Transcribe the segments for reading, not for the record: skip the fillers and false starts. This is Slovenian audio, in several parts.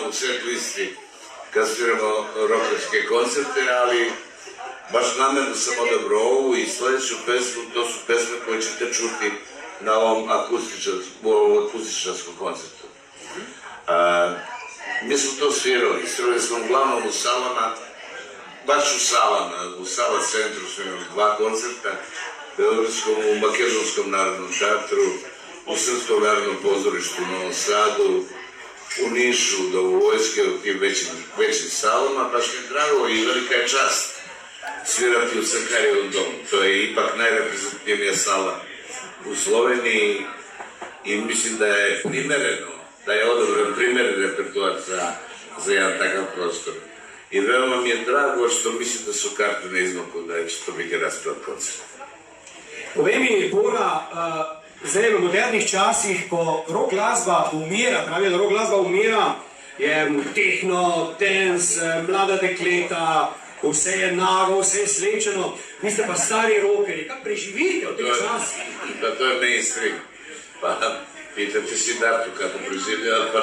u set-listi kad sviramo rockerske koncerte, ali baš namjerno sam odabrao ovu i sljedeću pesmu, to su pesme koje ćete čuti na ovom akustičarskom koncertu. Mi smo to svirali smo uglavnom u salama, baš u salama, u Sala centru smo imali 2 koncerta, u Beogradskom, u Makedonskom narodnom teatru, u Srpskom narodnom pozorištu u Novom Sadu, u Nišu, do vojske, u tim većim salama, baš mi je drago i velika je čast svirati u Sankarijevom domu. To je ipak najreprezentativnija sala u Sloveniji i mislim da je primereno, da je odobren primjeren repertoar za jedan takav prostor. I veoma mi je drago što mislim da su karte na izmaku, da će to biti razprav koncert. Povej mi, Bora, zdaj v modernih časih, ko rock glasba umira, pravijo, da rock glasba umira, je tehno, dance, mlada dekleta, vse je nago, vse je slečeno, vi ste pa stari rockeri, kako preživite v teh časih? Da, to je mainstream. Pa pitate si Dartu kako preživlja, pa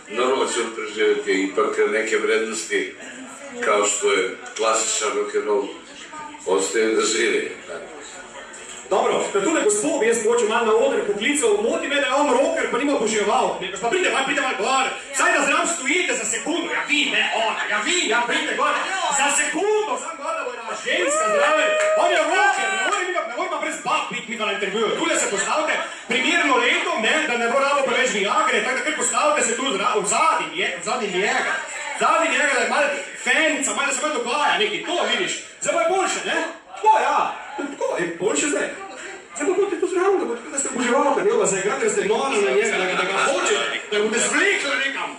normalno će on preživjeti ipak neke vrednosti kao što je klasičan rock'n'roll ostaje da živi. Dobro, da tule gospod, jaz mogoče malo na odre poklical, moti me, da je on rocker, pa nima oboževal. Pa pride malo gor, saj da zraven stojite za sekundu, ja vi, ne ona, ja vi, ja pride gor, za sekundu, sam gor, da bo ena ženska zraven, on je rocker, ne mora pa brez bab biti mi pa na intervjuju. Tule se postavite primerno leto, ne, da ne bo rabo preveč Viagre, tako da kar postavite se tu zadnji njega. Zadnji njega, da je malo fenica, malo da se kaj dogaja neki, to vidiš, zdaj pa je boljše, ne? Tako, ja. Tako, je boljše zdaj. Zdaj pa bote tu zraven, da ste oboževalka, ne, da zaigrate, da ste nori na njega, da ga hočete, da ga boste zvlekli nekam.